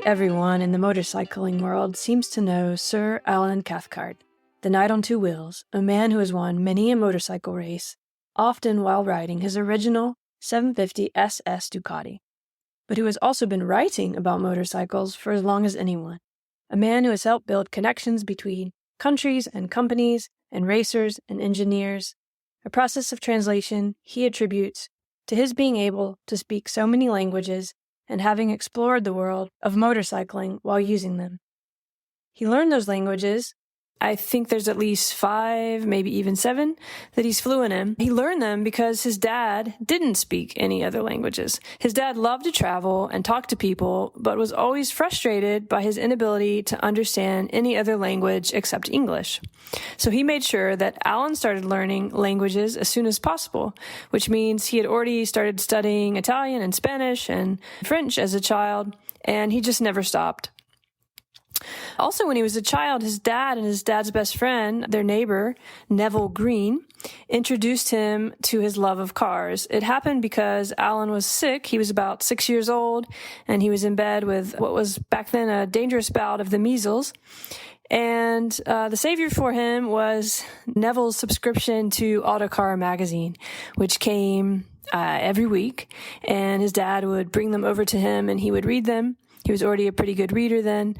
everyone in the motorcycling world seems to know Sir Alan Cathcart, the knight on two wheels, a man who has won many a motorcycle race, often while riding his original 750 SS Ducati, but who has also been writing about motorcycles for as long as anyone, a man who has helped build connections between countries and companies and racers and engineers, a process of translation he attributes to his being able to speak so many languages and having explored the world of motorcycling while using them. He learned those languages. I think there's at least 5, maybe even 7, that he's fluent in. He learned them because his dad didn't speak any other languages. His dad loved to travel and talk to people, but was always frustrated by his inability to understand any other language except English. So he made sure that Alan started learning languages as soon as possible, which means he had already started studying Italian and Spanish and French as a child, and he just never stopped. Also, when he was a child, his dad and his dad's best friend, their neighbor, Neville Green, introduced him to his love of cars. It happened because Alan was sick. He was about 6 years old, and he was in bed with what was back then a dangerous bout of the measles. And the savior for him was Neville's subscription to Autocar magazine, which came every week, and his dad would bring them over to him, and he would read them. He was already a pretty good reader then.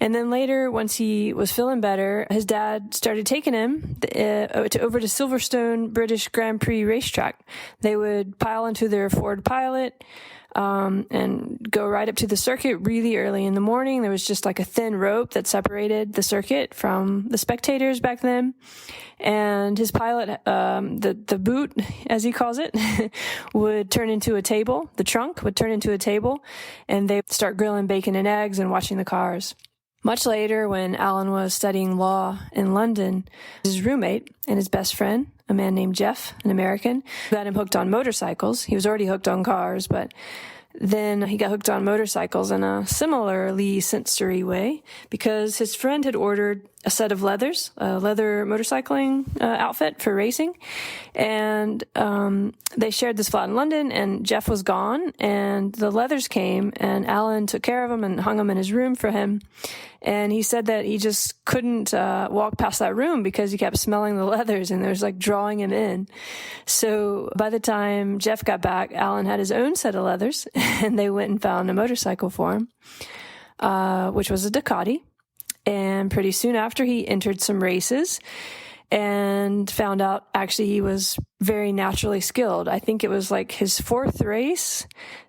And then later, once he was feeling better, his dad started taking him over to Silverstone British Grand Prix racetrack. They would pile into their Ford Pilot and go right up to the circuit really early in the morning. There was just like a thin rope that separated the circuit from the spectators back then. And his Pilot, the boot, as he calls it, would turn into a table. The trunk would turn into a table, and they'd start grilling bacon and eggs and watching the cars. Much later, when Alan was studying law in London, his roommate and his best friend, a man named Jeff, an American, got him hooked on motorcycles. He was already hooked on cars, but then he got hooked on motorcycles in a similarly sensory way because his friend had ordered a set of leathers, a leather motorcycling outfit for racing. And they shared this flat in London, and Jeff was gone, and the leathers came, and Alan took care of them and hung them in his room for him. And he said that he just couldn't walk past that room because he kept smelling the leathers, and there was like drawing him in. So by the time Jeff got back, Alan had his own set of leathers, and they went and found a motorcycle for him, which was a Ducati. And pretty soon after, he entered some races and found out actually he was very naturally skilled. I think it was like his 4th race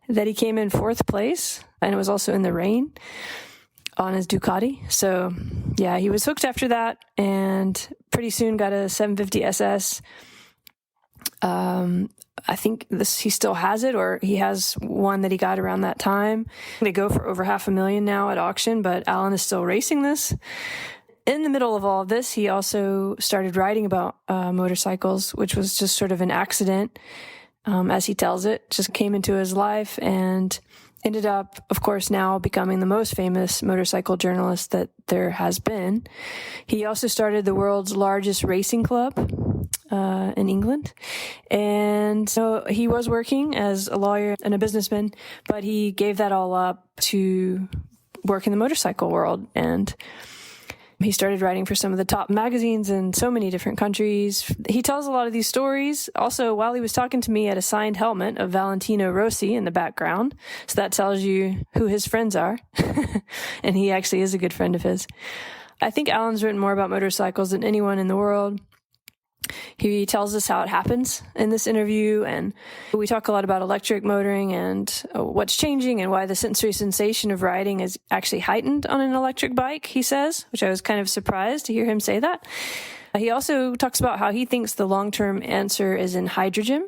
that he came in 4th place, and it was also in the rain on his Ducati. So yeah, he was hooked after that, and pretty soon got a 750 SS. I think he still has it, or he has one that he got around that time. They go for over $500,000 now at auction, but Alan is still racing this. In the middle of all of this, he also started writing about motorcycles, which was just sort of an accident, as he tells it, just came into his life and ended up, of course, now becoming the most famous motorcycle journalist that there has been. He also started the world's largest racing club in England. And so he was working as a lawyer and a businessman, but he gave that all up to work in the motorcycle world. And he started writing for some of the top magazines in so many different countries. He tells a lot of these stories. Also, while he was talking to me, at a signed helmet of Valentino Rossi in the background. So that tells you who his friends are. And he actually is a good friend of his. I think Alan's written more about motorcycles than anyone in the world. He tells us how it happens in this interview, and we talk a lot about electric motoring and what's changing and why the sensory sensation of riding is actually heightened on an electric bike, he says, which I was kind of surprised to hear him say that. He also talks about how he thinks the long-term answer is in hydrogen.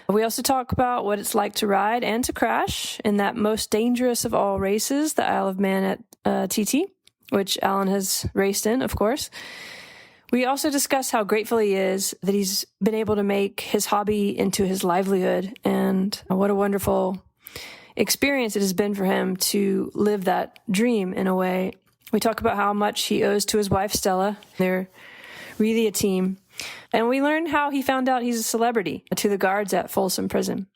We also talk about what it's like to ride and to crash in that most dangerous of all races, the Isle of Mann at TT, which Alan has raced in, of course. We also discuss how grateful he is that he's been able to make his hobby into his livelihood, and what a wonderful experience it has been for him to live that dream in a way. We talk about how much he owes to his wife, Stella. They're really a team. And we learn how he found out he's a celebrity to the guards at Folsom Prison.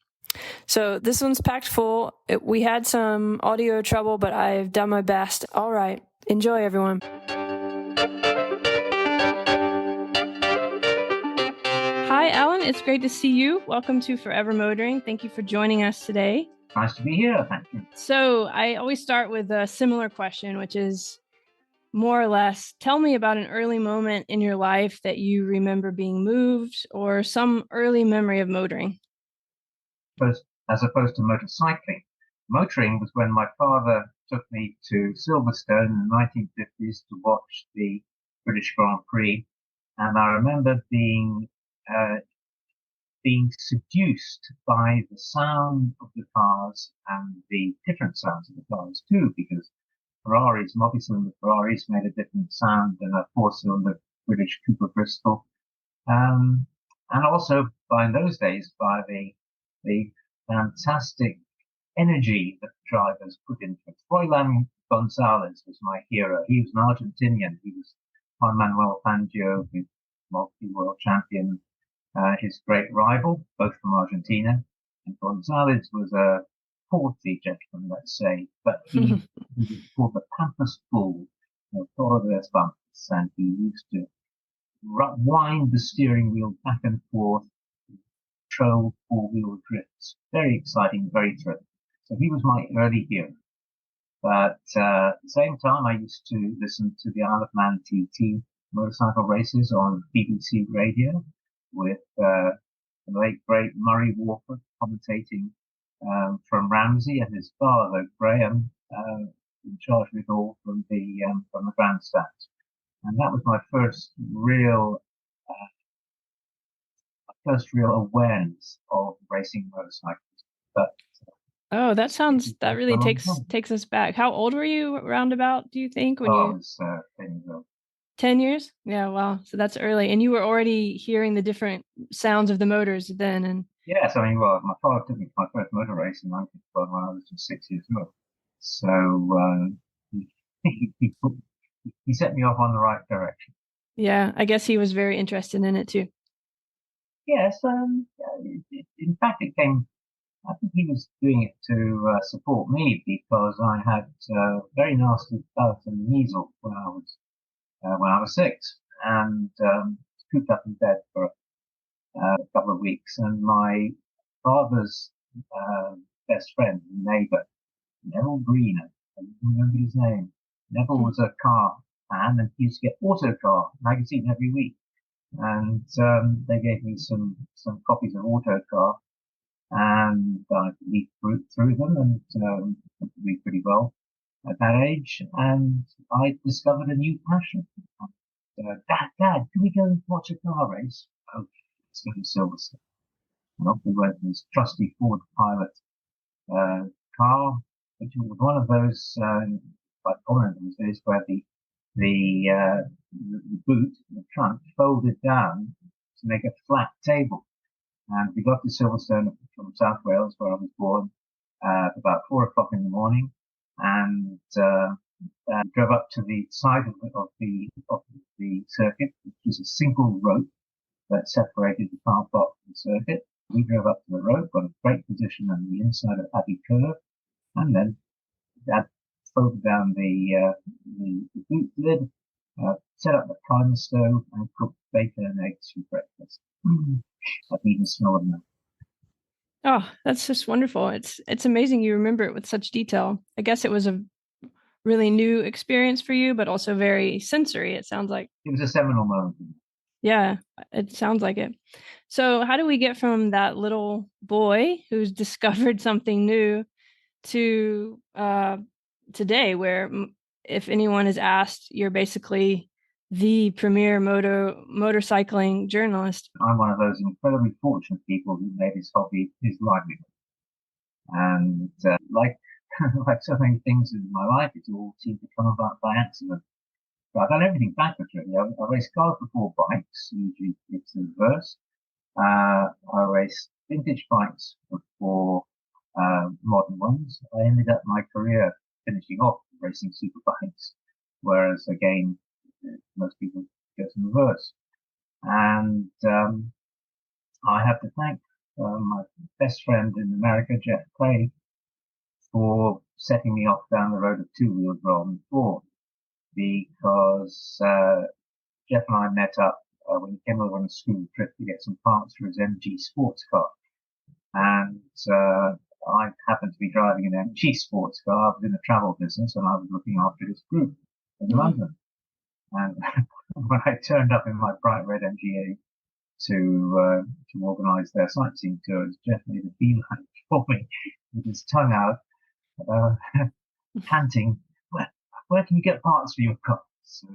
So this one's packed full. We had some audio trouble, but I've done my best. All right. Enjoy, everyone. Hi, Alan. It's great to see you. Welcome to Forever Motoring. Thank you for joining us today. Nice to be here. Thank you. So I always start with a similar question, which is more or less, tell me about an early moment in your life that you remember being moved or some early memory of motoring. As opposed to motorcycling. Motoring was when my father took me to Silverstone in the 1950s to watch the British Grand Prix. And I remember being seduced by the sound of the cars and the different sounds of the cars too, because Ferraris, multi-cylinder Ferraris made a different sound than a four-cylinder British Cooper Bristol. And also in those days by the fantastic energy that drivers put into it. Froilan Gonzalez was my hero. He was an Argentinian. He was Juan Manuel Fangio, the multi-world champion, his great rival, both from Argentina. And Gonzalez was a portly gentleman, let's say, but he was called the Pampas Bull of Torres Bumps, and he used to wind the steering wheel back and forth, control four-wheel drifts. Very exciting, very thrilling. So he was my early hero. But at the same time, I used to listen to the Isle of Mann TT motorcycle races on BBC Radio with the late great Murray Walker commentating from Ramsey and his father Graham in charge of it all from the grandstand. And that was my first real awareness of racing motorcycles. But that really takes us back. How old were you roundabout, do you think? I was 10 years old. 10 years? Yeah, wow. So that's early. And you were already hearing the different sounds of the motors then. And yes, I mean, well, my father took me to my first motor race in 1955 when I was just 6 years old. So he set me off on the right direction. Yeah, I guess he was very interested in it too. Yes, in fact, I think he was doing it to support me because I had very nasty bout of measles when I was 6, and cooped up in bed for a couple of weeks. And my father's best friend, neighbour, Neville Green, I don't remember his name. Neville was a car fan, and he used to get Autocar magazine every week. And they gave me some copies of Autocar, and I could read through them and read pretty well at that age. And I discovered a new passion. Dad, can we go and watch a car race? Oh, let's go to Silverstone. And off we went in this trusty Ford Pilot car, which was one of those quite common in those days where the boot, the trunk, folded down to make a flat table. And we got to Silverstone from South Wales, where I was born, about 4 o'clock in the morning, and drove up to the side of the circuit, which was a single rope that separated the car park from the circuit. We drove up to the rope, got a great position on the inside of Abbey Curve, and then Dad folded down the boot lid, set up the primer stove, and cooked bacon and eggs for breakfast. I can even smell them now. Oh, that's just wonderful. It's amazing you remember it with such detail. I guess it was a really new experience for you, but also very sensory, it sounds like. It was a seminal moment. Yeah, it sounds like it. So how do we get from that little boy who's discovered something new to today, where if anyone is asked, you're basically the premier motorcycling journalist? I'm one of those incredibly fortunate people who made his hobby his livelihood. And like so many things in my life, it all seemed to come about by accident. So I've done everything backwards, really. I raced cars before bikes, usually it's the reverse. I raced vintage bikes before modern ones. I ended up my career finishing off racing superbikes, whereas again, most people go in reverse. And I have to thank my best friend in America, Jeff Clay, for setting me off down the road of two-wheeled rather than four, because Jeff and I met up when he came over on a school trip to get some parts for his MG sports car. And I happened to be driving an MG sports car. I was in the travel business and I was looking after his group in London. And when I turned up in my bright red MGA to organise their sightseeing tours, Jeff made a beeline for me with his tongue out, panting, where can you get parts for your car? So,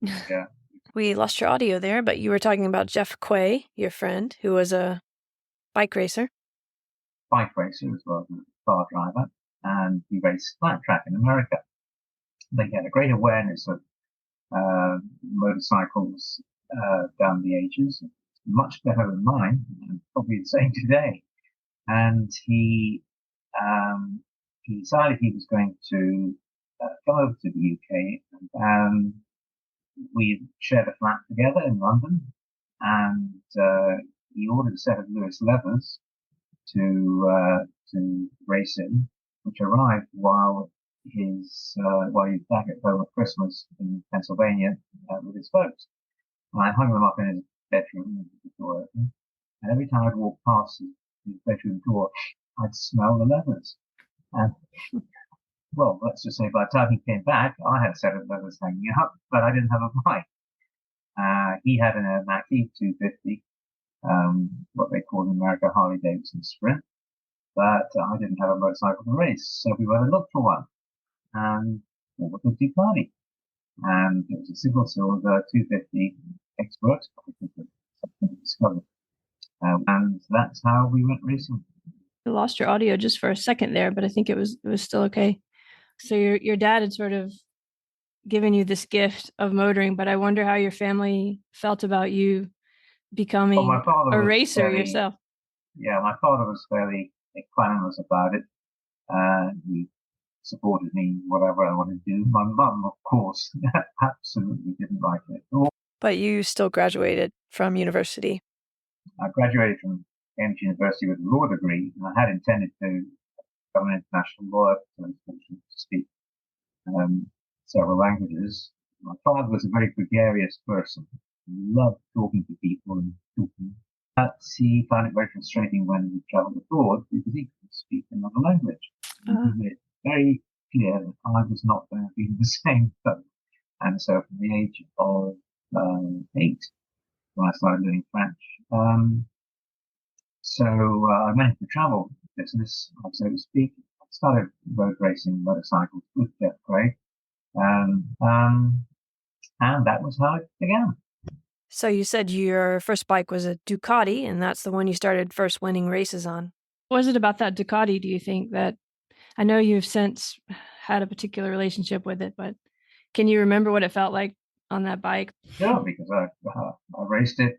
yeah. We lost your audio there, but you were talking about Jeff Quay, your friend, who was a bike racer. Bike racer as well as a car driver, and he raced flat track in America. They had a great awareness of motorcycles down the ages, much better than mine, and probably the same today. And he decided he was going to come over to the UK, and we shared a flat together in London, and he ordered a set of Lewis levers to race in, which arrived while he was back at home at Christmas in Pennsylvania with his folks. And I hung them up in his bedroom with the door open, and every time I'd walk past his bedroom door, I'd smell the levers. And well, let's just say by the time he came back, I had a set of levers hanging up, but I didn't have a bike. He had an Mackie 250, what they call in America Harley Davidson Sprint, but I didn't have a motorcycle to race, so we went and looked for one, and bought a Ducati, and it was a single cylinder 250 expert, discovered, and that's how we went racing. I lost your audio just for a second there, but I think it was still okay. So your dad had sort of given you this gift of motoring, but I wonder how your family felt about you becoming a racer yourself. Yeah, my father was fairly equanimous about it. He supported me whatever I wanted to do. My mum, of course, absolutely didn't like it at all. But you still graduated from university. I graduated from Cambridge University with a law degree, and I had intended to become an international lawyer, so to speak, several languages. My father was a very gregarious person. He loved talking to people and talking. But he found it very frustrating when we traveled abroad because he could speak another language. He made it very clear that I was not going to be in the same boat. And so from the age of 8, when I started learning French, I went into the travel business, so to speak. I started road racing motorcycles with Jeff Craig, and that was how it began. So you said your first bike was a Ducati, and that's the one you started first winning races on. What was it about that Ducati, do you think, that I know you've since had a particular relationship with it, but can you remember what it felt like on that bike? Sure, because I raced it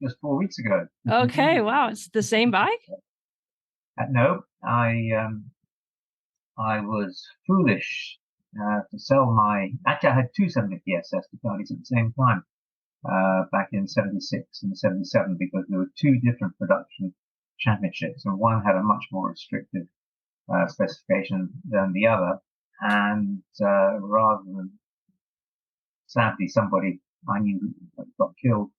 just 4 weeks ago. Okay, wow, it's the same bike? No, I was foolish to sell my. Actually, I had two 750 SS Ducatis at the same time back in '76 and '77 because there were two different production championships, and one had a much more restrictive specification than the other. And rather than sadly somebody I knew got killed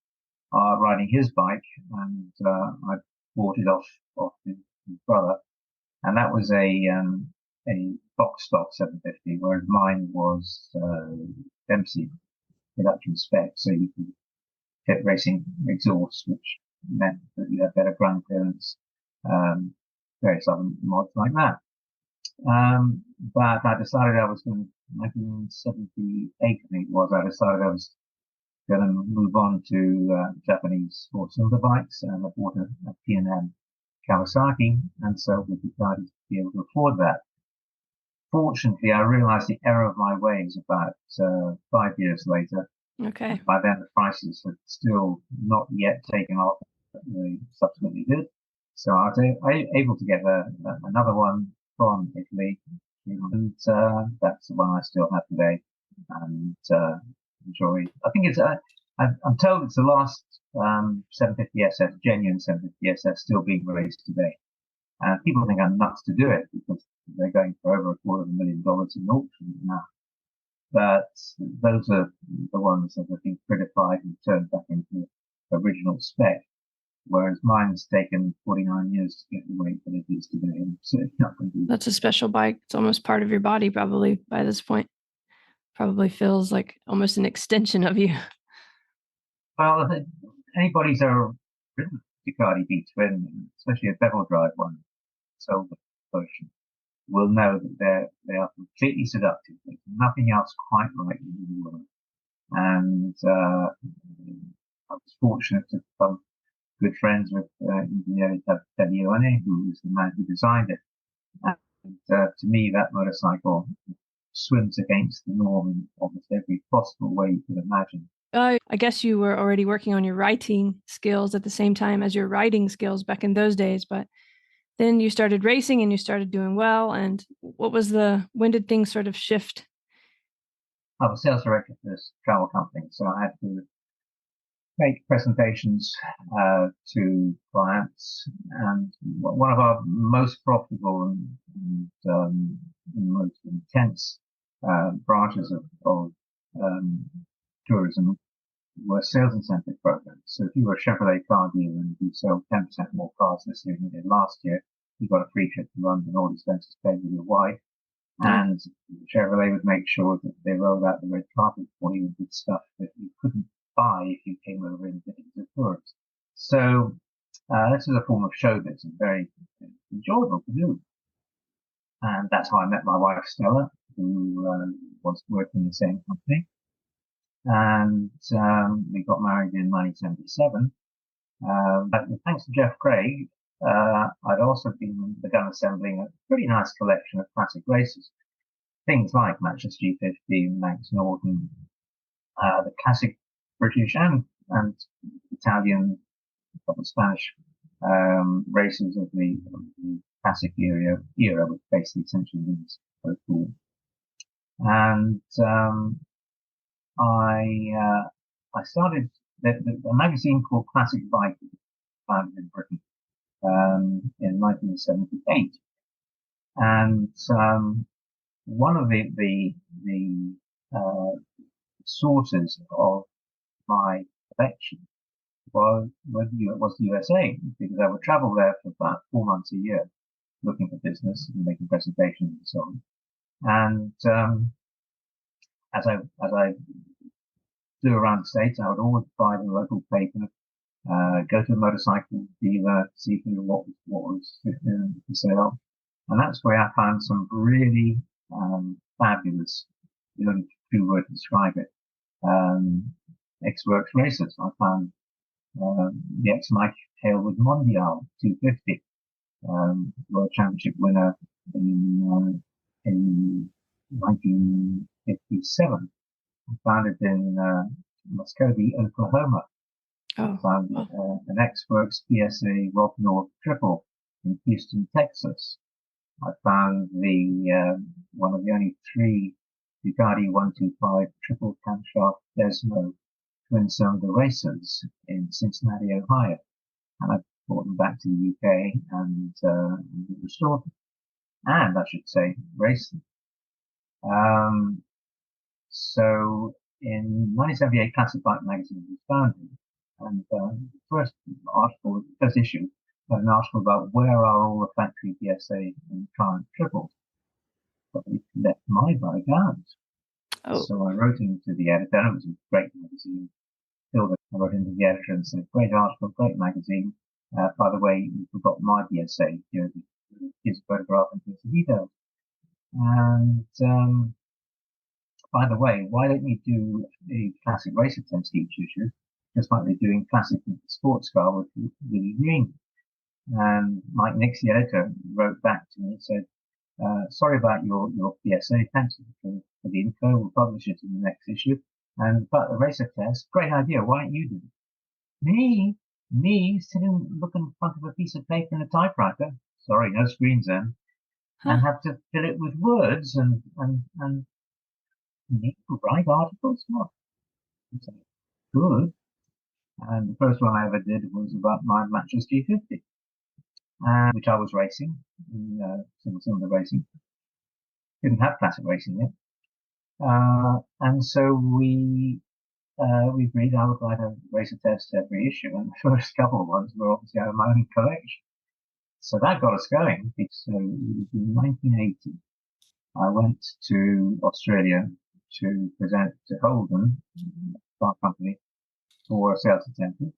riding his bike, and I bought it off his brother, and that was a box stock 750, whereas mine was Dempsey production spec, so you could get racing exhaust, which meant that you had better ground clearance, various other mods like that. But I decided I was going to, 1978, I think it was, I decided I was going to move on to Japanese four-cylinder bikes, and I bought a P&M Kawasaki, and so we decided to be able to afford that. Fortunately, I realized the error of my ways about 5 years later. Okay. By then, the prices had still not yet taken off, but they subsequently did. So I was able to get another one from Italy, and that's the one I still have today, and enjoy. I think it's. I'm told it's the last 750SS, genuine 750SS, still being raced today. And people think I'm nuts to do it because they're going for over $250,000 in auction now. But those are the ones that have been prettified and turned back into original spec, whereas mine's taken 49 years to get the weight that it is today. So it's not going to be. That's a special bike. It's almost part of your body, probably by this point. Probably feels like almost an extension of you. Well, anybody's ever ridden Ducati V-twin, especially a bevel drive one, silver version, will know that they are completely seductive. There's nothing else quite like them in the world. And I was fortunate to become good friends with Engineer Taglione, who was the man who designed it. And to me, that motorcycle swims against the norm in almost every possible way you could imagine. I guess you were already working on your writing skills at the same time as your riding skills back in those days, but then you started racing and you started doing well. And when did things sort of shift? I was sales director for this travel company, so I had to make presentations to clients. And one of our most profitable and most intense branches of tourism were sales incentive programs. So if you were a Chevrolet car dealer and you sold 10% more cars this year than you did last year, you got a free trip to London, all expenses paid with your wife. And Chevrolet would make sure that they rolled out the red carpet for you with stuff that you couldn't buy if you came over in as a tourist. So this is a form of showbiz and very enjoyable to do. And that's how I met my wife, Stella, who was working in the same company. And we got married in 1977. But thanks to Jeff Craig, I'd also begun assembling a pretty nice collection of classic races. Things like Manchester G50, Manx Norton, the classic British and Italian, couple of Spanish races of the classic era, which basically essentially means so cool. And I started a magazine called Classic Bike, founded in Britain in 1978, and one of the sources of my collection was the USA, because I would travel there for about 4 months a year, looking for business and making presentations and so on. And as I flew around the States, I would always buy the local paper, go to a motorcycle dealer, see what was for sale. And that's where I found some really fabulous, the only two words to describe it, X-Works racers. I found the ex-Mike Hailwood Mondial 250, World Championship winner in 1957. I found it in Muskogee, Oklahoma. I found an X-Works PSA Rob North triple in Houston, Texas. I found one of the only 3 Ducati 125 triple camshaft Desmo twin cylinder racers in Cincinnati, Ohio. And I brought them back to the UK and restored them. And I should say, raced them. So in 1978, Classic Bike magazine was founded. And the first issue, an article about where are all the factory PSA and current triples. But we left my bike out. So I wrote into the editor, and it was a great magazine. I wrote into the editor and said, great article, great magazine. By the way, you forgot my PSA. Here's a photograph and here's the details. And by the way, why don't you do a classic racer test each issue, just like they're doing classic sports car with Willie Green? And Mike Nix, the editor, wrote back to me and said, sorry about your PSA, thanks for the info, we'll publish it in the next issue. And about the racer test, great idea, why don't you do it? Me, sitting looking in front of a piece of paper and a typewriter, sorry, no screens then, and have to fill it with words and need to write articles? Not good. And the first one I ever did was about my Matchless G50, which I was racing in single-cylinder racing. Didn't have classic racing yet. And so we agreed I would write a racer test every issue, and the first couple of ones were obviously out of my own collection. So that got us going. So in 1980, I went to Australia to present to Holden, our company, for a sales incentive.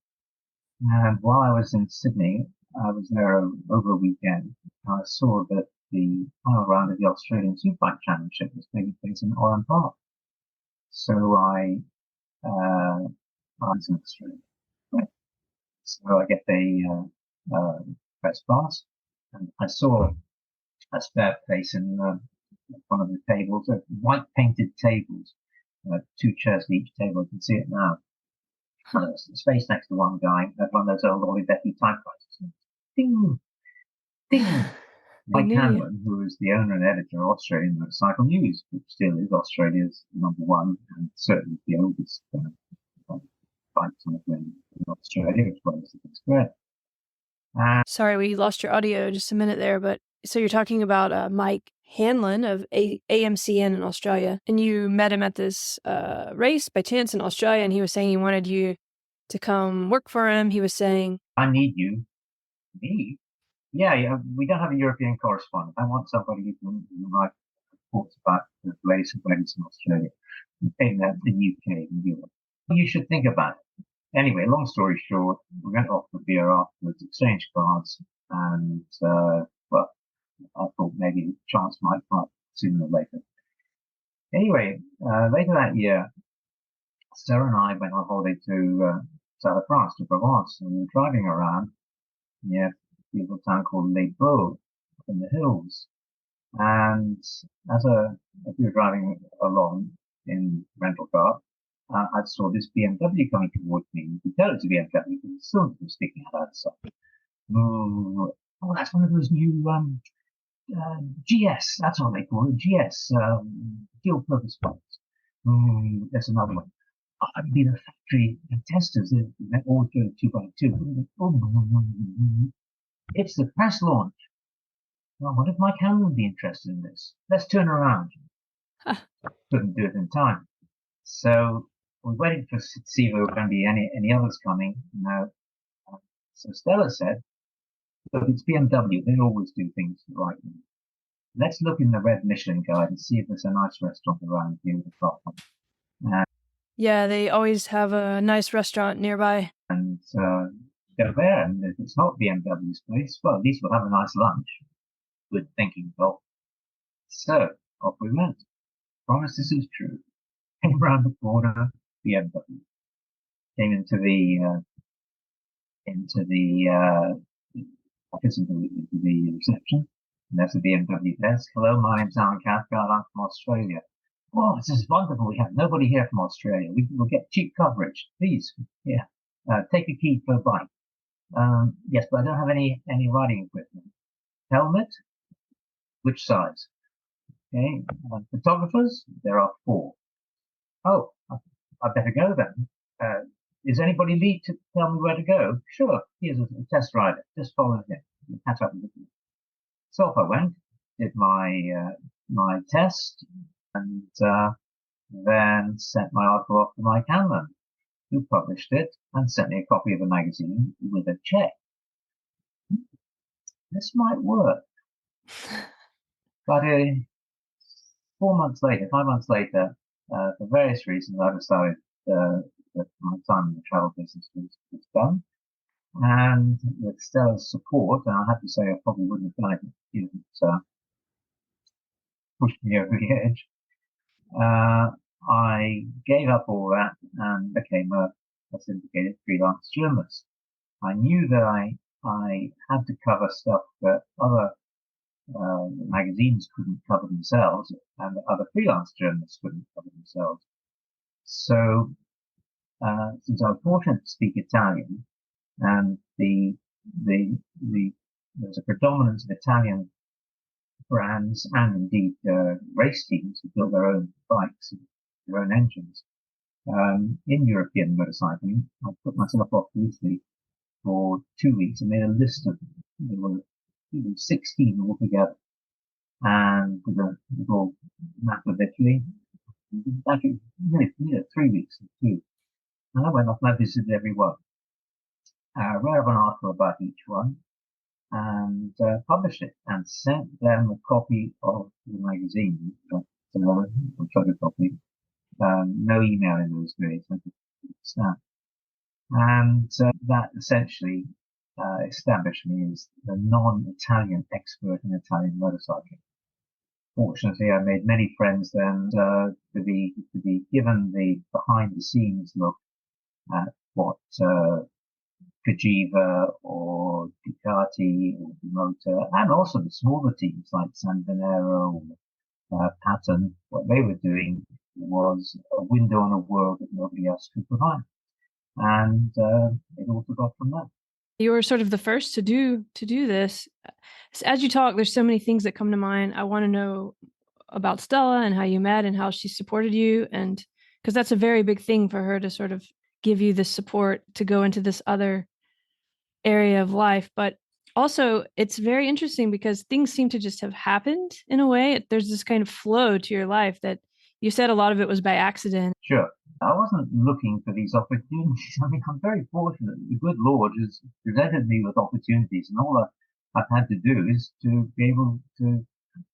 And while I was in Sydney, I was there over a weekend. I saw that the final round of the Australian Superbike Championship was taking place in Oran Park. So I was in Australia. Right. So I get a press pass, and I saw a spare place in one of the tables, white painted tables, 2 chairs at each table. You can see it now. Space next to one guy had one of those old Olivetti typewriters. Ding, ding. Mike Hanlon, who was the owner and editor of Australian Motorcycle News, which still is Australia's #1 and certainly the oldest bike in Australia, as well as the spread. Sorry, we lost your audio just a minute there, but so you're talking about Mike Hanlon of AMCN in Australia, and you met him at this race by chance in Australia, and he was saying he wanted you to come work for him. He was saying, I need you. Me? Yeah, we don't have a European correspondent. I want somebody who can write reports about the latest events in Australia, in the UK and Europe. You should think about it. Anyway, long story short, we went off for beer afterwards, exchanged cards, and, well, I thought maybe the chance might come sooner or later. Anyway, later that year, Sarah and I went on holiday to south of France, to Provence, and we were driving around near a beautiful town called Les Baux in the hills. And as we were driving along in rental car, I saw this BMW coming towards me. You could tell it's a BMW because the cylinder was sticking out outside. Oh, that's one of those new GS. That's what they call it, GS, dual purpose bikes. There's another one. I'd be the factory testers. They're all doing 2x2. It's the press launch. Well, what if Mike Hanlon would be interested in this? Let's turn around. Couldn't do it in time. So we waited to see if there were going to be any others coming. No. So Stella said, look, it's BMW. They always do things right. Let's look in the red Michelin guide and see if there's a nice restaurant around here with a platform. Yeah, they always have a nice restaurant nearby. And go there, and if it's not BMW's place, well, at least we'll have a nice lunch. Good thinking, Bob. So off we went. Promise this is true. Came round the corner, BMW. Came into the office, into the reception, and there's a BMW desk. Hello, my name's Alan Cathcart. I'm from Australia. Oh, this is wonderful. We have nobody here from Australia. We'll get cheap coverage. Please, yeah. Take a key for a bike. Yes, but I don't have any riding equipment. Helmet? Which size? Okay. Photographers? There are 4. Oh, I better go then. Is anybody lead to tell me where to go? Sure. Here's a test rider. Just follow him. We'll catch up with you. So off I went, did my test, and then sent my article off to Mike Hanlon, who published it and sent me a copy of the magazine with a check. This might work. But 5 months later, for various reasons, I decided that my time in the travel business was done. And with Stella's support, and I have to say I probably wouldn't have done it if he didn't push me over the edge. I gave up all that and became a syndicated freelance journalist. I knew that I had to cover stuff that other magazines couldn't cover themselves, and that other freelance journalists couldn't cover themselves. So, since I was fortunate to speak Italian, and there's a predominance of Italian brands and indeed race teams who built their own bikes, their own engines. in European motorcycling. I put myself off loosely for 2 weeks and made a list of, there were 16 altogether, and with a little map of Italy. Actually, nearly 3 weeks too. And I went off and I visited every one. Wrote an article about each one and published it and sent them a copy of the magazine, a photocopy. No email in those days, I understand. And that essentially established me as the non-Italian expert in Italian motorcycling. Fortunately, I made many friends then. To be given the behind-the-scenes look at what Cagiva or Ducati or Motor, and also the smaller teams like San Venero or Patton, what they were doing was a window on a world that nobody else could provide. And it all took off from that. You were sort of the first to do this. As you talk, there's so many things that come to mind. I want to know about Stella and how you met and how she supported you, and because that's a very big thing for her to sort of give you this support to go into this other area of life. But also, it's very interesting because things seem to just have happened in a way. There's this kind of flow to your life that you said a lot of it was by accident. Sure. I wasn't looking for these opportunities. I mean, I'm very fortunate. The good Lord has presented me with opportunities, and all I've had to do is to be able to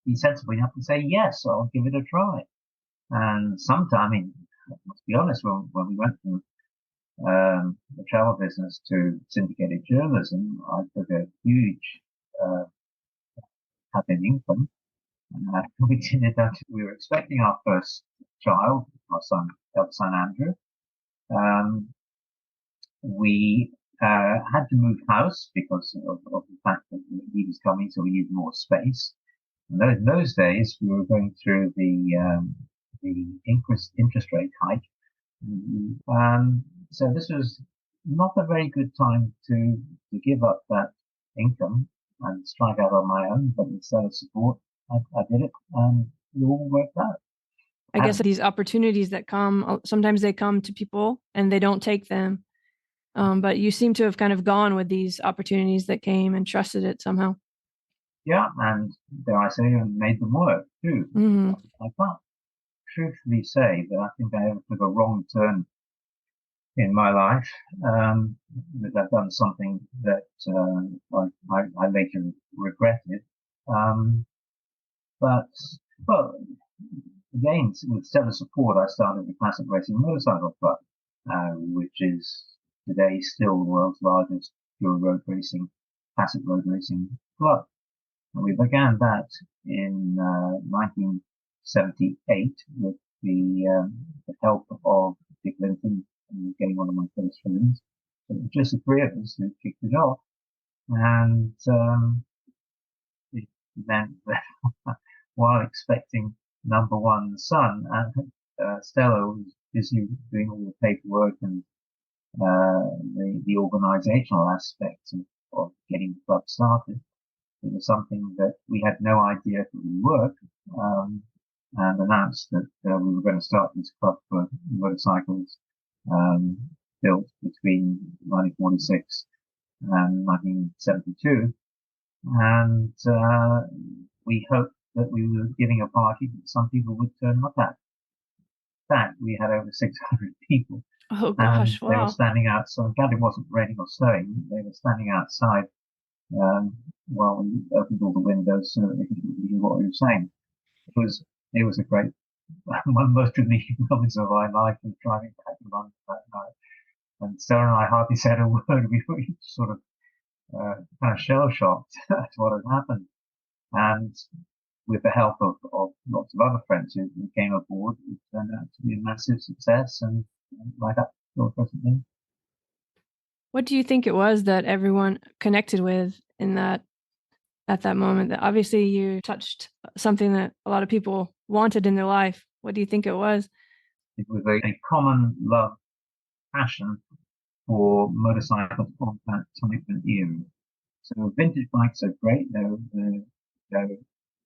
be sensible enough to say, yes, I'll give it a try. And sometime, I mean, let's be honest, when we went from the travel business to syndicated journalism, I took a huge cut in income. We did it that we were expecting our first child, our son Andrew. We had to move house because of the fact that he was coming, so we needed more space. And in those days, we were going through the interest rate hike. So this was not a very good time to give up that income and strike out on my own, but instead of support, I did it, and it all worked out. I guess these opportunities that come, sometimes they come to people and they don't take them. But you seem to have kind of gone with these opportunities that came and trusted it somehow. Yeah, and dare I say, made them work too. Mm-hmm. I can't truthfully say that I think I ever took a wrong turn in my life. That I've done something that I later regretted. But well, again, with Stella support, I started the Classic Racing Motorcycle Club, which is today still the world's largest pure road racing, classic road racing club. And we began that in 1978 with the help of Dick Linton, getting one of my first friends. So it was just the three of us who kicked it off. And it meant that while expecting number one son, Stella was busy doing all the paperwork and the organizational aspects of getting the club started. It was something that we had no idea that would work, and announced that we were going to start this club for motorcycles built between 1946 and 1972. And we hoped that we were giving a party that some people would turn up at. In fact, we had over 600 people. Oh gosh, They were wow. standing outside. I'm glad it wasn't raining or snowing. They were standing outside while we opened all the windows so that they could hear what we were saying. It was a great, one of the most relieving moments of my life was driving back to London that night. And Sarah and I hardly said a word. We were sort of kind of shell shocked at what had happened. And with the help of lots of other friends who came aboard, it turned out to be a massive success, and right up till present. What do you think it was that everyone connected with in that at that moment? That obviously you touched something that a lot of people wanted in their life. What do you think it was? It was a common love, passion for motorcycles of that type of era. So vintage bikes are great. They're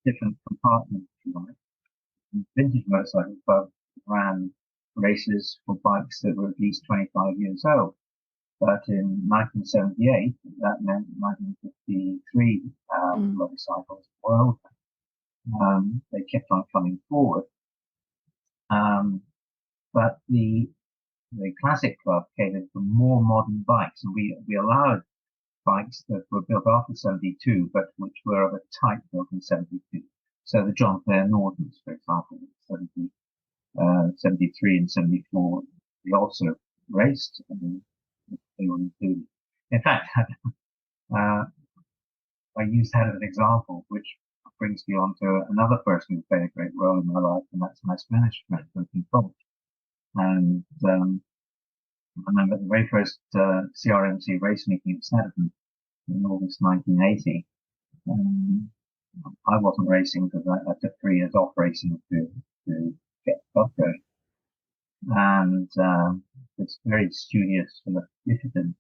different compartments, if you like. Vintage motorcycles both ran races for bikes that were at least 25 years old. But in 1978, that meant 1953 motorcycles were older. They kept on coming forward. But the Classic Club catered for more modern bikes, and we allowed bikes that were built after 72, but which were of a type built in 72. So the John Player Nordens, for example, 73 and 74, we also raced, and they were included. In fact, I use that as an example, which brings me on to another person who played a great role in my life, and that's my Spanish friend, Coach. And I remember the very first CRMC race meeting at Snetterton in August 1980. I wasn't racing because I took 3 years off racing to get the club going. And this very studious, sort of diffident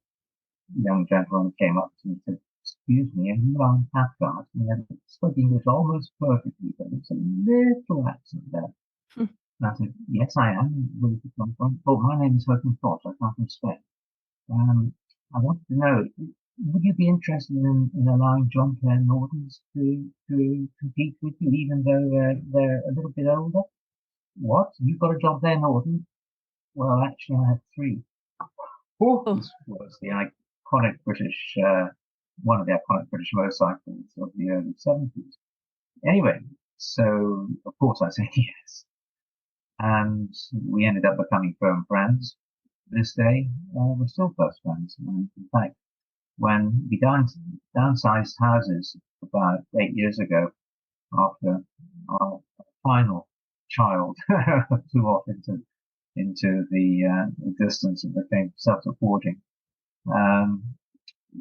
young gentleman came up to me and said, "Excuse me, are you Alan Cathcart?" And he spoke English almost perfectly, but there's a little accent there. And I said, "Yes, I am. Where did you come from?" "Oh, my name is Hogan Fox. I come from Spain. I wanted to know, would you be interested in allowing John Player Nordens to compete with you, even though they're a little bit older?" "What? You've got a John Player Norden?" "Well, actually, I have 3. This was the iconic British, one of the iconic British motorcycles of the early 70s. Anyway, so of course I said yes. And we ended up becoming firm friends. This day, we're still close friends. And in fact, when we downsized houses about 8 years ago, after our final child flew off into the distance and became self-supporting,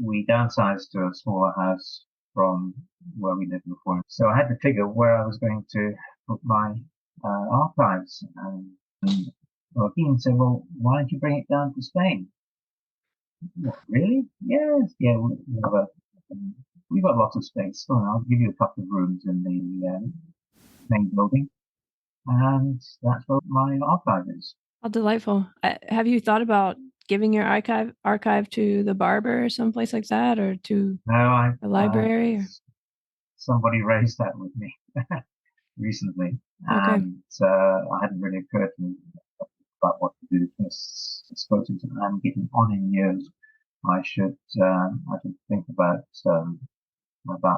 we downsized to a smaller house from where we lived before. So I had to figure where I was going to put my archives. And Joaquin said, "Well, why don't you bring it down to Spain?" "What, really?" "Yes, yeah, we've got lots of space. So I'll give you a couple of rooms in the main building, and that's where my archive is." How delightful. Have you thought about giving your archive to the barber or someplace like that, or to No, a library? Or? Somebody raised that with me recently, Okay. and I hadn't really occurred to me about what to do. Because I suppose I'm getting on in years. I should think about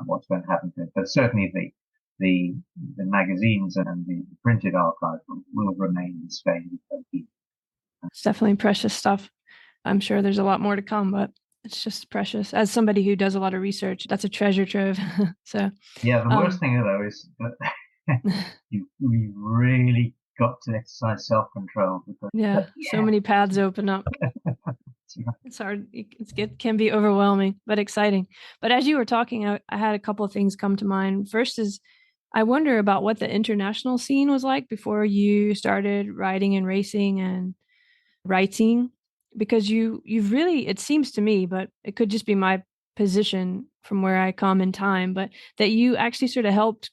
what's going to happen to it. But certainly the magazines and the printed archive will remain in Spain. It's definitely precious stuff. I'm sure there's a lot more to come, but it's just precious. As somebody who does a lot of research, that's a treasure trove. So yeah, the worst thing though is that we really got to exercise self-control. Yeah, so many paths open up. It's hard. It can be overwhelming, but exciting. But as you were talking, I had a couple of things come to mind. First is, I wonder about what the international scene was like before you started riding and racing and writing, because you've really, it seems to me, but it could just be my position from where I come in time, but that you actually sort of helped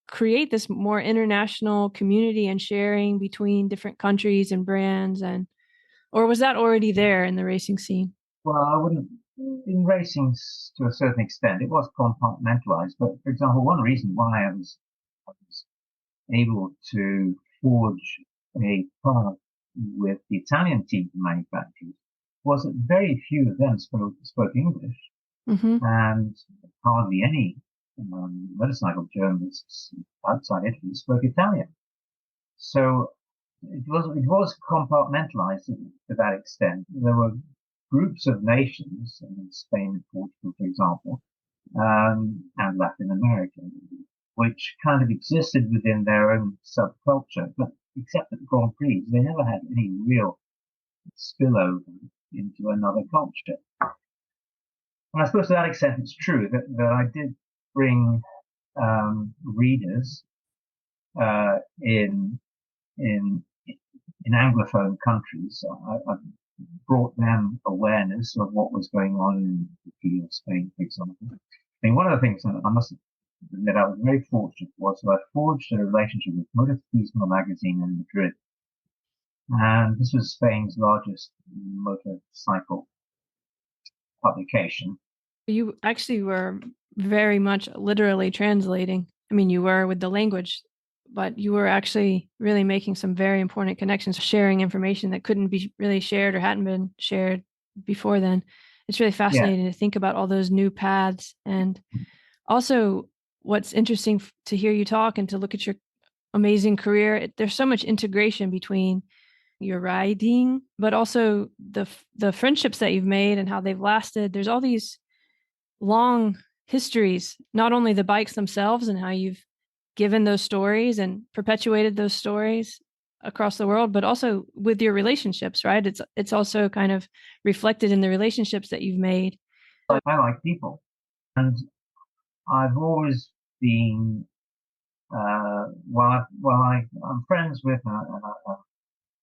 create this more international community and sharing between different countries and brands, and or was that already there in the racing scene? Well, I wouldn't. In racing, to a certain extent, it was compartmentalized. But for example, one reason why I was able to forge a path with the Italian team manufacturers was that very few of them spoke English, and hardly any motorcycle journalists outside Italy spoke Italian. So it was compartmentalized to that extent. There were groups of nations in Spain and Portugal, for example, and Latin America, which kind of existed within their own subculture, but except at the Grand Prix, they never had any real spillover into another culture. And I suppose to that extent it's true that I did bring readers in Anglophone countries. I brought them awareness of what was going on in the field of Spain, for example. I mean, one of the things that I must admit I was very fortunate was that I forged a relationship with Motorcyclismo magazine in Madrid, And this was Spain's largest motorcycle publication. You actually were very much literally translating. I mean, you were with the language, but you were actually really making some very important connections, sharing information that couldn't be really shared or hadn't been shared before then. It's really Yeah, fascinating to think about all those new paths. And also, what's interesting to hear you talk and to look at your amazing career, there's so much integration between your writing, but also the friendships that you've made and how they've lasted. There's all these long histories, not only the bikes themselves and how you've given those stories and perpetuated those stories across the world, but also with your relationships, right? It's also kind of reflected in the relationships that you've made. I like people, and I've always been I'm friends with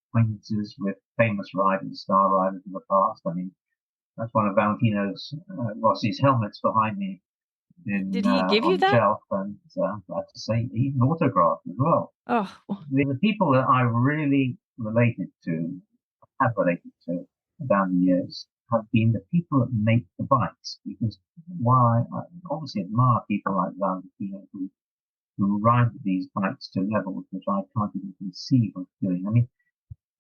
acquaintances with famous riders, star riders of the past. I mean, that's one of Valentino's Rossi's helmets behind me Did he give on you the that? shelf, and I have to say, even autographed as well. Oh, The people that I really have related to down the years, have been the people that make the bikes. Because while I obviously admire people like Valentino who ride these bikes to levels which I can't even conceive of doing. I mean,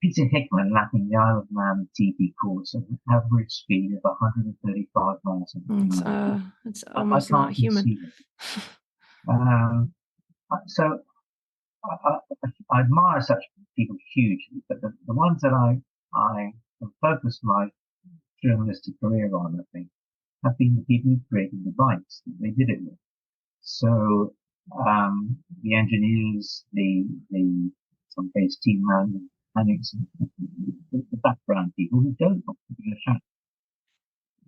Peter Hickman lapping the Isle of Mann TP course at an average speed of 135 miles an hour. it's I almost not can't human. conceive it. Um, so I admire such people hugely, but the ones that I have focused my journalistic career on, I think, have been the people who created the bikes that they did it with. So the engineers, the some case team mechanics, the background people who don't want to be a chap.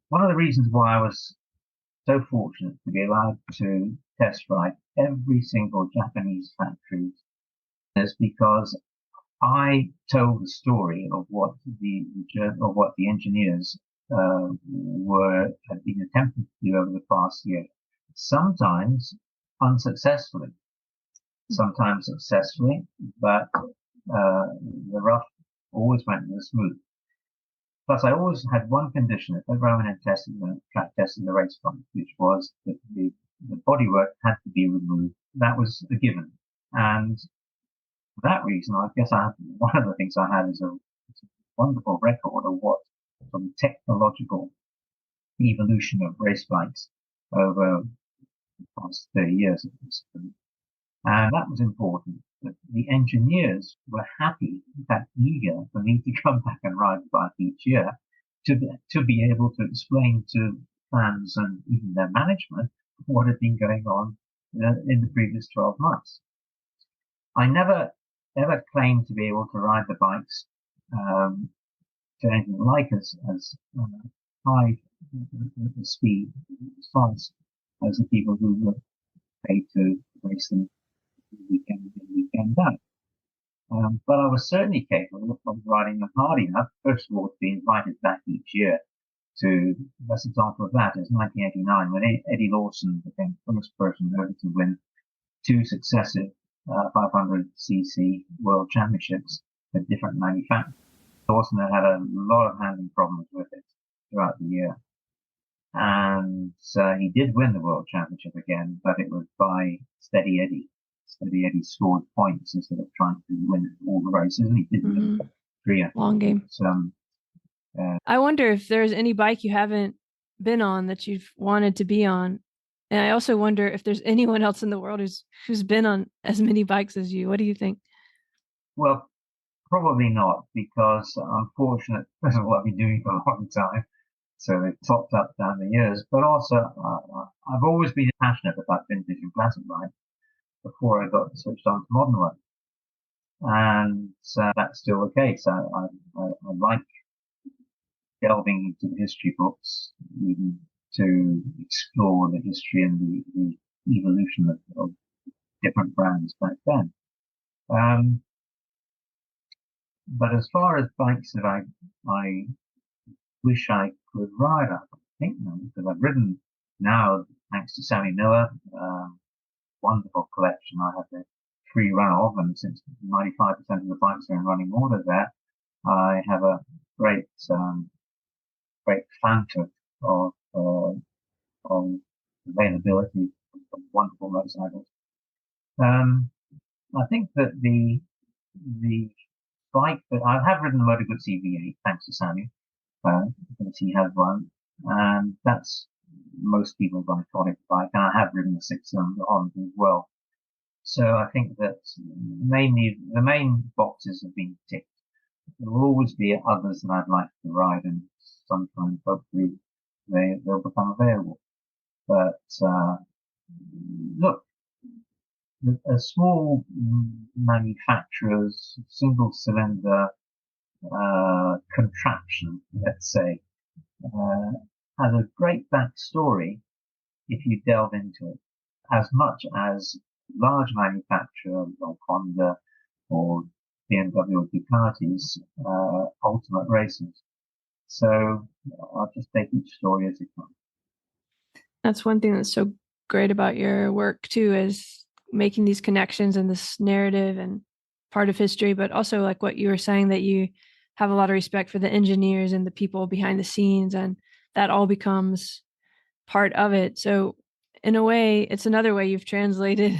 One of the reasons why I was so fortunate to be allowed to test ride every single Japanese factory is because I told the story of what the engineers had been attempting to do over the past year, sometimes unsuccessfully, sometimes successfully, but the rough always went in the smooth. Plus, I always had one condition if ever I went and track testing the race bike, which was that the bodywork had to be removed. That was a given. And for that reason, I guess one of the things I had is a wonderful record of what some technological evolution of race bikes over the past 30 years. And that was important. That the engineers were happy, in fact, eager for me to come back and ride the bike each year to be able to explain to fans and even their management what had been going on in the previous 12 months. I never ever claimed to be able to ride the bikes to anything like as high the speed as fast as the people who were paid to race them weekend in, weekend out. But I was certainly capable of riding them hard enough, first of all, to be invited back each year to, the best example of that is 1989, when Eddie Lawson became the first person ever to win two successive 500cc world championships at different manufacturers. Lawson had a lot of handling problems with it throughout the year. And he did win the world championship again, but it was by Steady Eddie. Steady Eddie scored points instead of trying to win all the races, and he did win three. Long game. I wonder if there's any bike you haven't been on that you've wanted to be on. And I also wonder if there's anyone else in the world who's been on as many bikes as you. What do you think? Well, probably not, because I'm fortunate, first of all, I've been doing it for a long time. So it topped up down the years, but also I've always been passionate about vintage and classic bikes before I got switched on to modern ones. And that's still the case. I like delving into the history books, even to explore the history and the evolution of different brands back then. But as far as bikes that I wish I could ride, I think no, because I've ridden now, thanks to Sammy Miller, wonderful collection. I have a free run of, and since 95% of the bikes are in running order there, I have a great, great factor of, of availability of wonderful motorcycles. Um, I think that the bike that I have ridden the Motor Guzzi V8, thanks to Sammy, because he has one, and that's most people's iconic bike. And I have ridden a six-cylinder Honda as well. So I think that mainly the main boxes have been ticked. There will always be others that I'd like to ride, and sometimes hopefully they'll become available. But look, a small manufacturer's single cylinder contraption, let's say, uh, has a great backstory if you delve into it, as much as large manufacturers like Honda or BMW or Ducati's ultimate racers. So I'll just take each story as it comes. That's one thing that's so great about your work too, is making these connections and this narrative and part of history, but also like what you were saying, that you have a lot of respect for the engineers and the people behind the scenes, and that all becomes part of it. So in a way, it's another way you've translated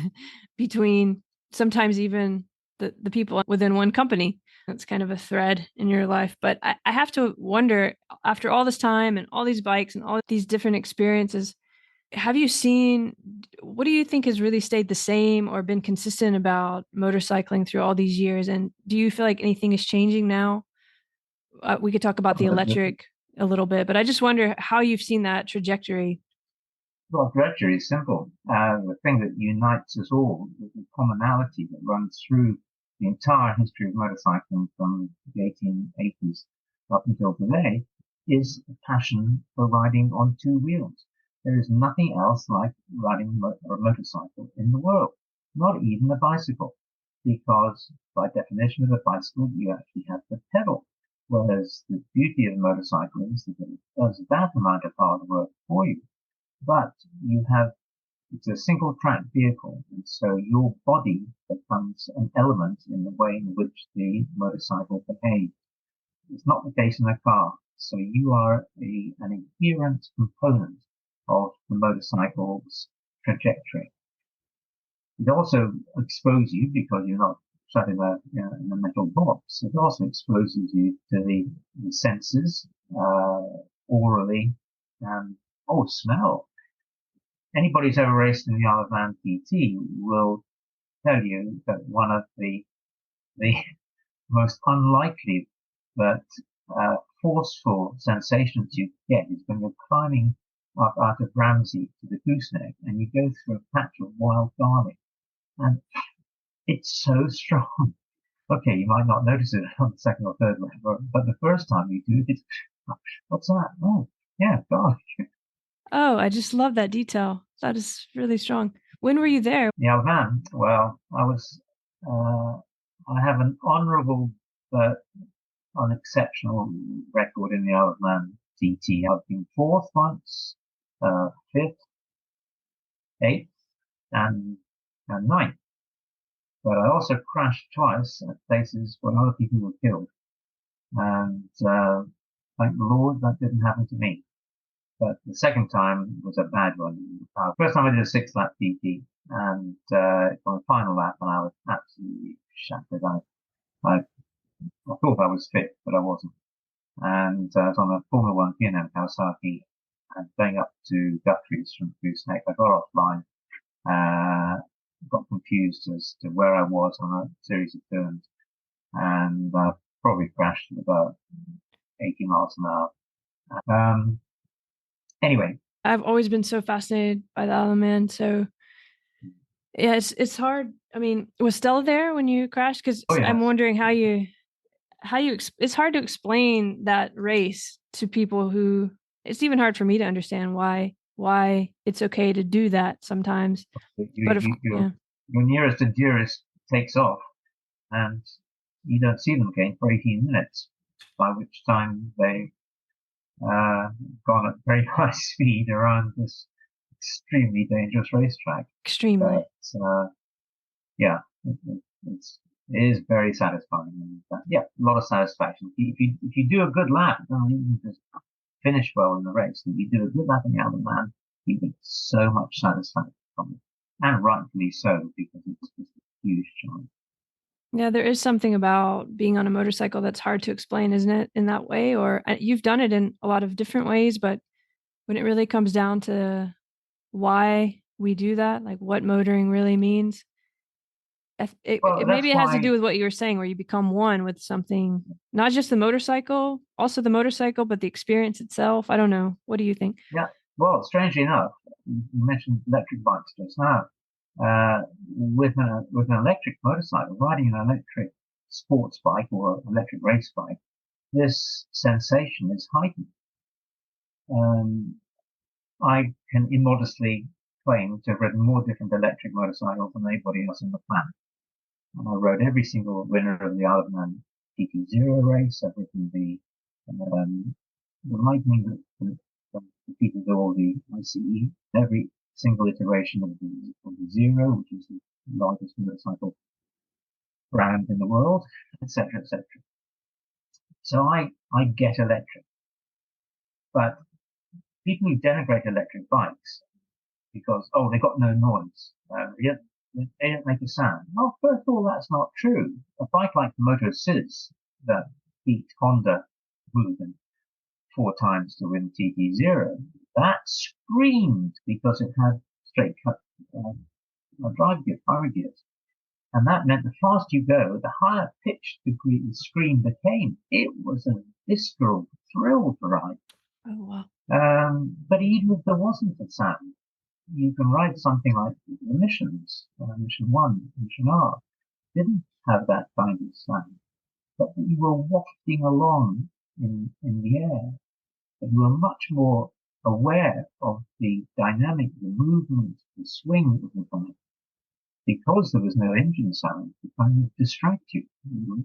between sometimes even the people within one company. That's kind of a thread in your life. But I have to wonder, after all this time and all these bikes and all these different experiences, have you seen, what do you think has really stayed the same or been consistent about motorcycling through all these years? And do you feel like anything is changing now? We could talk about the electric a little bit, but I just wonder how you've seen that trajectory. Well, trajectory is simple. The thing that unites us all, the commonality that runs through the entire history of motorcycling from the 1880s up until today, is a passion for riding on two wheels. There is nothing else like riding a motorcycle in the world, not even a bicycle, because by definition of a bicycle, you actually have to pedal. Whereas the beauty of a motorcycle is that it does that amount of hard work for you, but it's a single track vehicle, and so your body becomes an element in the way in which the motorcycle behaves. It's not the case in a car. So you are an inherent component of the motorcycle's trajectory. It also exposes you, because you're not shut in a metal box. It also exposes you to the senses, orally, and smell. Anybody who's ever raced in the Isle of Man PT will tell you that one of the most unlikely but forceful sensations you get is when you're climbing up out of Ramsey to the gooseneck and you go through a patch of wild garlic, and it's so strong. Okay, you might not notice it on the second or third level, but the first time you do it, what's that? Oh, yeah, garlic. Oh, I just love that detail. That is really strong. When were you there? The Isle of Man. Well, uh, I have an honourable but unexceptional record in the Isle of Man TT. I've been fourth once, fifth, eighth, and ninth. But I also crashed twice at places where other people were killed. And thank the Lord that didn't happen to me. But the second time was a bad one. First time I did a 6-lap TT, and on the final lap, and I was absolutely shattered. I thought I was fit, but I wasn't. And I was on a Formula One P&M Kawasaki, and going up to Guthrie's from Gooseneck. I got offline, got confused as to where I was on a series of turns, and probably crashed at about 80 miles an hour. Anyway, I've always been so fascinated by the Isle of Man. So yeah, it's hard. I mean, was Stella there when you crashed? Because oh I'm yes, wondering it's hard to explain that race to people who, it's even hard for me to understand why it's okay to do that sometimes. But yeah, your nearest and dearest takes off, and you don't see them again for 18 minutes, by which time they gone at very high speed around this extremely dangerous racetrack. extremely. But yeah, it's It is very satisfying. And, yeah, a lot of satisfaction. If you do a good lap, you can just finish well in the race. If you do a good lap in the Isle of Man, you get so much satisfaction from it, and rightfully so because it's just a huge challenge. Yeah, there is something about being on a motorcycle that's hard to explain, isn't it, in that way? Or you've done it in a lot of different ways, but when it really comes down to why we do that, like what motoring really means, Well, it that's maybe it has to do why. with what you were saying, where you become one with something, not just the motorcycle, also the motorcycle, but the experience itself. I don't know. What do you think? Yeah. Well, strangely enough, you mentioned electric bikes just now. With an electric motorcycle, riding an electric sports bike or electric race bike, this sensation is heightened. Um, I can immodestly claim to have ridden more different electric motorcycles than anybody else on the planet. And I rode every single winner of the Isle of Man TT0 race. I've ridden the Lightning that defeated all the ICE, every single iteration of the Zero, which is the largest motorcycle brand in the world, etc., etc. So I get electric, but people who denigrate electric bikes because they've got no noise, they don't make a sound. Well, first of all, that's not true. A bike like the Moto Sis that beat Honda Hooligan 4 times to win TT0, that screamed because it had straight cut drive gear, power gears. And that meant the faster you go, the higher pitched the scream became. It was a visceral thrill to ride. Oh, wow. But even if there wasn't a sound, you can ride something like the missions, Mission 1, Mission R, didn't have that kind of sound. But you were wafting along in the air. And you were much more aware of the dynamic, the movement, the swing of the bike because there was no engine sound to kind of distract you.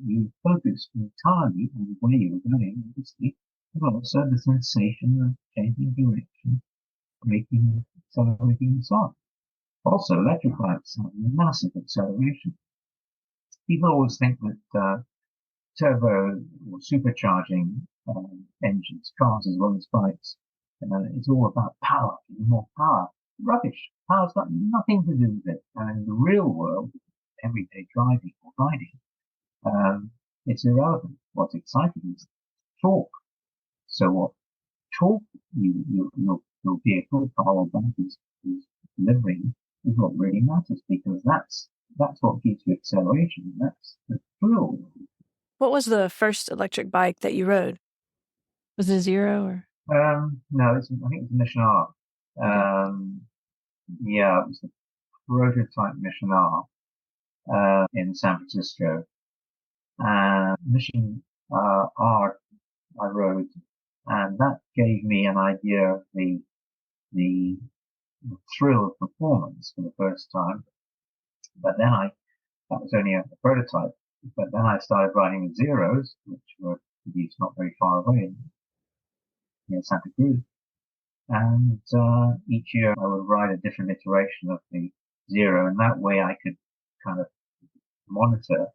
You focused entirely on where you were going, obviously, but also the sensation of changing direction, braking, accelerating, and so on. Also, electric bikes have massive acceleration. People always think that turbo or supercharging engines, cars as well as bikes, it's all about power, more power. Rubbish. Power's got nothing to do with it. And in the real world, everyday driving or riding, it's irrelevant. What's exciting is torque. So what torque your vehicle, car or bike is delivering is what really matters because that's what gives you acceleration. That's the thrill. What was the first electric bike that you rode? Was it a Zero or? No, I think it's a Mission R. Okay. Yeah, it was the prototype Mission R in San Francisco. Mission R I rode, and that gave me an idea of the thrill of performance for the first time. But then that was only a prototype. But then I started riding the Zeros, which were produced not very far away near Santa Cruz. And each year I would ride a different iteration of the Zero, and that way I could kind of monitor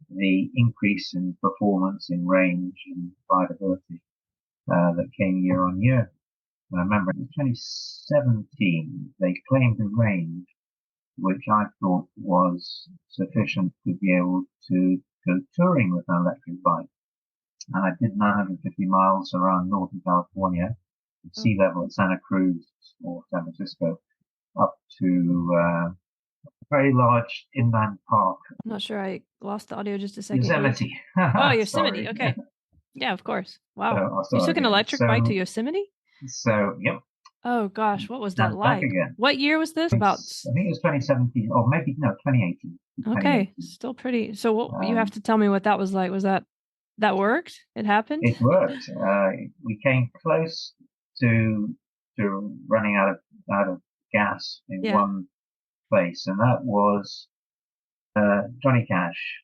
the increase in performance, in range, and rideability that came year on year. And I remember in 2017 they claimed a range which I thought was sufficient to be able to go touring with an electric bike. And I did 950 miles around Northern California, sea level at Santa Cruz or San Francisco, up to a very large inland park. I'm not sure. I lost the audio just a second. Yosemite. Oh, Yosemite. Sorry. Okay. Yeah, of course. So Wow. I'll You start took an again. electric bike to Yosemite? Yep. Oh gosh, what was that And back like? again. What year was this? I think it was 2017, or maybe no, 2018. Okay, still pretty. So what you have Um, to tell me what that was like. Was that worked? It happened? it worked. We came close to running out of gas in Yeah. one place, and that was Johnny Cash,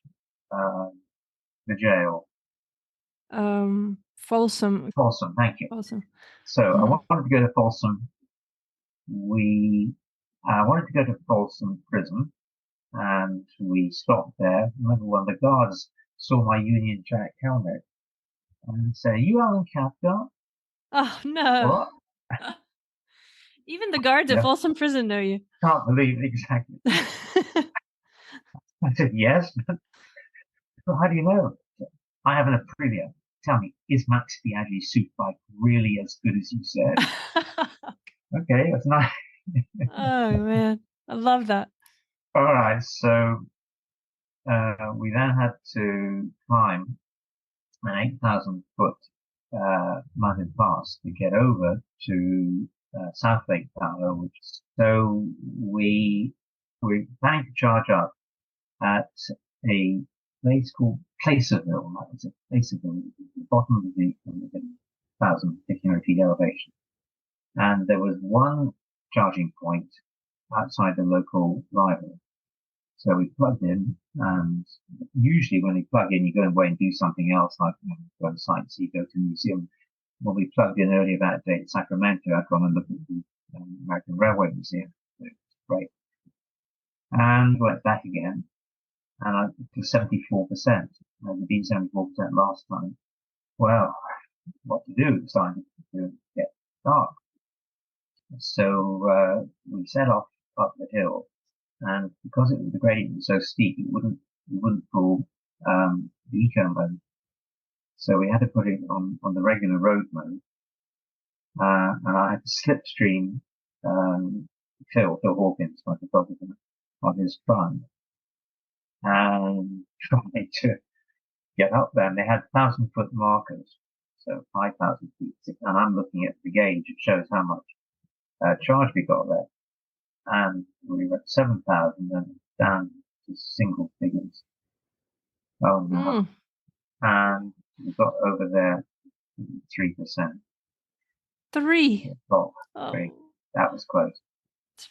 the jail. Folsom. Folsom, thank you. Folsom. So I Mhm. wanted to go to Folsom. I wanted to go to Folsom Prison and we stopped there. I remember one of the guards saw my Union Jack helmet and said, "Are you Alan Cathcart?" Oh, no. What? Even the guards at Yeah, Folsom Prison know you. can't believe it exactly. I said, "Yes." Well, how do you know? I have an Aprilia. Tell me, is Max Biaggi's superbike really as good as you said? Okay, that's nice. Oh, man. I love that. All right, so we then had to climb an 8,000 foot mountain pass to get over to South Lake Tahoe. So we planning to charge up at a place called Placerville. That was a Placerville, the bottom of the 1,000 feet elevation. And there was one charging point outside the local library. So we plugged in, and usually when you plug in, you go away and do something else, like go to sightsee, go to a museum. When we plugged in earlier that day in Sacramento, I'd gone and looked at the American Railway Museum. It was great. And went back again, and I to 74%. I'd been 74% last time. Well, what to do? It's starting to get dark. So we set off up the hill, and because the gradient was so steep, it wouldn't pull the eco mode. So we had to put it on the regular road mode, and I had to slipstream Phil Hawkins, my photographer, on his front, and try to get up there. And they had 1,000 foot markers, so 5,000 feet, and I'm looking at the gauge. It shows how much charge we got there, and we were at 7,000 and down to single figures. Oh no! And we got over there 3%. 3. Oh, Oh, that was close.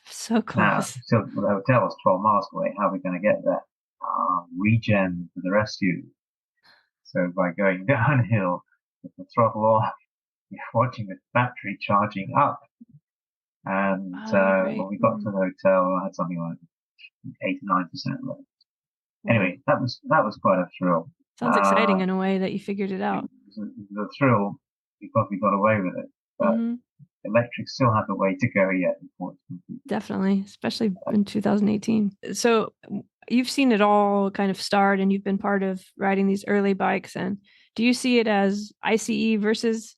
so Now, close. so the hotel is 12 miles away. How are we going to get there? Regen to the rescue. So by going downhill with the throttle off, you're watching the battery charging up. And when we got to the hotel, I had something like 8 or 9% left. Anyway, that was quite a thrill. Sounds exciting in a way that you figured it out. It was a thrill because we got away with it. But electric still have a way to go yet before it's complete. Definitely, especially in 2018. So you've seen it all kind of start, and you've been part of riding these early bikes. And do you see it as ICE versus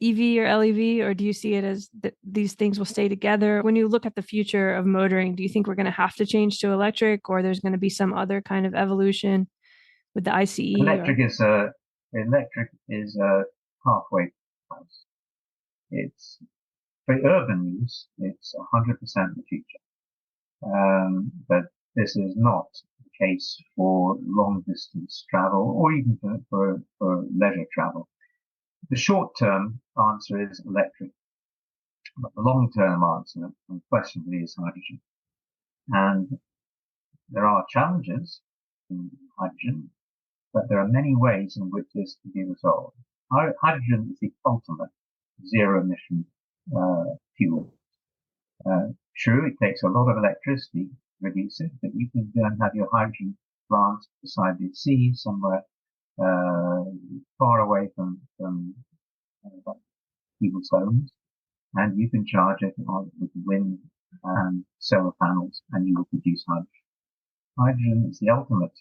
EV or LEV, or do you see it as that these things will stay together? When you look at the future of motoring, do you think we're going to have to change to electric, or there's going to be some other kind of evolution with the ICE? Electric is a halfway house. It's for urban use. It's 100% the future, but this is not the case for long distance travel or even for leisure travel. The short term answer is electric, but the long term answer, unquestionably, is hydrogen. And there are challenges in hydrogen, but there are many ways in which this can be resolved. Hydrogen is the ultimate zero emission fuel. True, it takes a lot of electricity to produce it, but you can then have your hydrogen plant beside the sea somewhere far away from people's homes, and you can charge it with wind and solar panels, and you will produce hydrogen. Hydrogen is the ultimate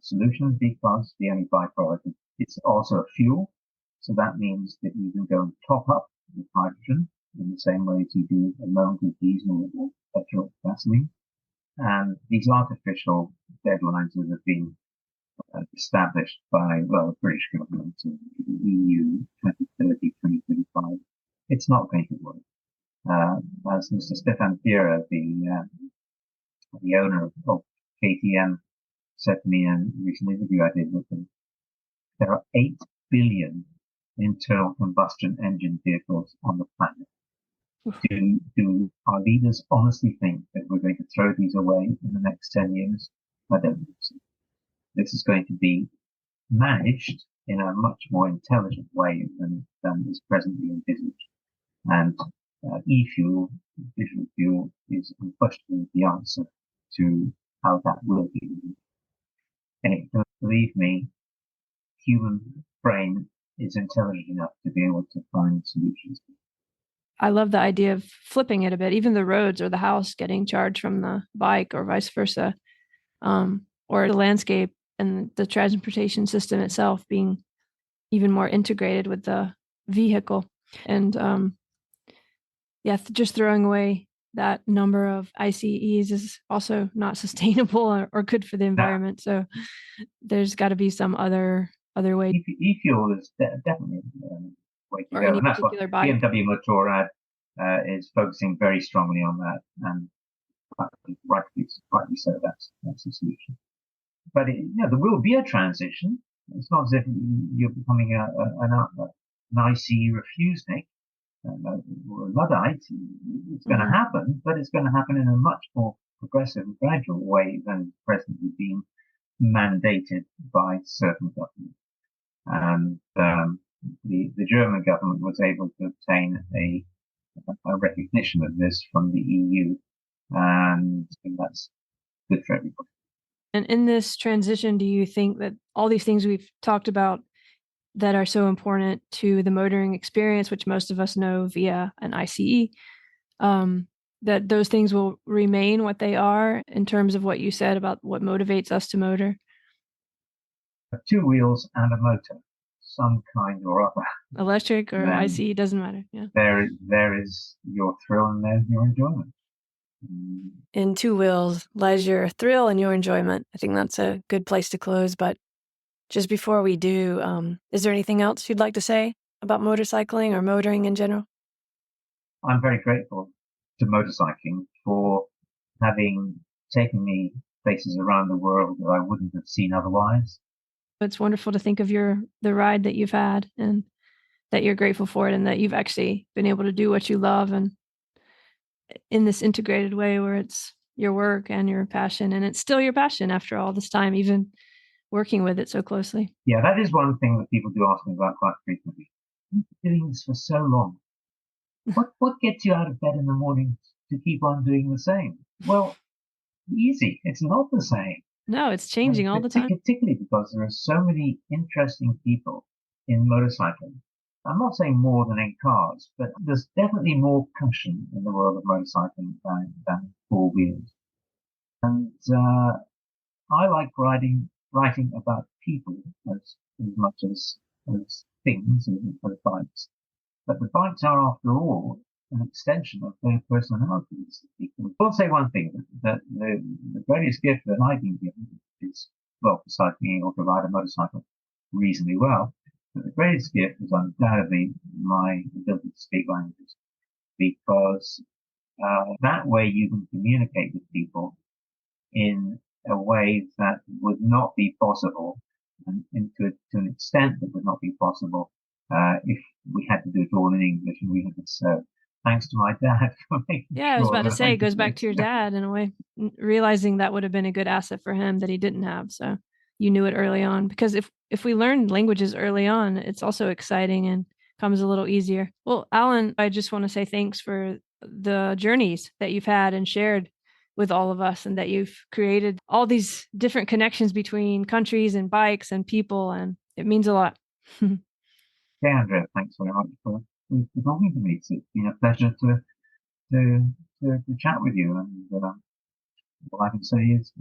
solution because the only byproduct. It's also a fuel, so that means that you can go and top up with hydrogen in the same way as you do alone with diesel or petrol, gasoline. And these artificial deadlines that have been established by, the British government and the EU 2030, 2035, it's not going to work. As Mr. Stefan Thierer, the owner of KTM, said to me in a recent interview I did with him, there are 8 billion internal combustion engine vehicles on the planet. Do our leaders honestly think that we're going to throw these away in the next 10 years? I don't think so. This is going to be managed in a much more intelligent way than is presently envisaged. And e-fuel, visual fuel, is unquestionably the answer to how that will be. And believe me, human brain is intelligent enough to be able to find solutions. I love the idea of flipping it a bit, even the roads or the house getting charged from the bike or vice versa, or the landscape and the transportation system itself being even more integrated with the vehicle. And just throwing away that number of ICEs is also not sustainable or good for the environment. So there's got to be some other way. E-fuel is definitely way to or go, any and that's what particular bike. BMW Motorrad is focusing very strongly on that, and rightly so. That's the solution. But there will be a transition. It's not as if you're becoming an ICE refusenik or a Luddite. It's going to happen, but it's going to happen in a much more progressive and gradual way than presently being mandated by certain governments. And the German government was able to obtain a recognition of this from the EU, and that's good for everybody. And in this transition, do you think that all these things we've talked about that are so important to the motoring experience, which most of us know via an ICE, that those things will remain what they are in terms of what you said about what motivates us to motor? 2 wheels and a motor, some kind or other. Electric or ICE, doesn't matter. Yeah. There is your thrill and there's your enjoyment. In 2 wheels lies your thrill and your enjoyment. I think that's a good place to close. But just before we do, is there anything else you'd like to say about motorcycling or motoring in general? I'm very grateful to motorcycling for having taken me places around the world that I wouldn't have seen otherwise. It's wonderful to think of the ride that you've had and that you're grateful for it, and that you've actually been able to do what you love and in this integrated way where it's your work and your passion, and it's still your passion after all this time, even working with it so closely. Yeah, that is one thing that people do ask me about quite frequently. You've been doing this for so long. What gets you out of bed in the morning to keep on doing the same? Well, easy. It's not the same. No, it's changing all the time. Particularly because there are so many interesting people in motorcycling. I'm not saying more than in cars, but there's definitely more passion in the world of motorcycling than 4 wheels. And I like writing about people as much as things and as bikes. But the bikes are, after all, an extension of their personalities. I'll say one thing, that the greatest gift that I've been given is, well, besides being able to ride a motorcycle reasonably well, but the greatest gift is undoubtedly my ability to speak languages, because that way you can communicate with people in a way that would not be possible, and to an extent that would not be possible if we had to do it all in English, and we had to. So thanks to my dad for making sure. I was about to say, it goes back to your dad in a way, realizing that would have been a good asset for him that he didn't have. So you knew it early on, because if we learn languages early on, it's also exciting and comes a little easier. Well, Alan, I just want to say thanks for the journeys that you've had and shared with all of us, and that you've created all these different connections between countries and bikes and people, and it means a lot. Yeah, Andrea, thanks very much for talking to me. It's been a pleasure to chat with you, and what I can say is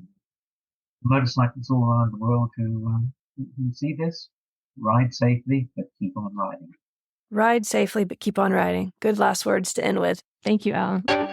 motorcyclists all around the world who see this, ride safely, but keep on riding. Ride safely, but keep on riding. Good last words to end with. Thank you, Alan.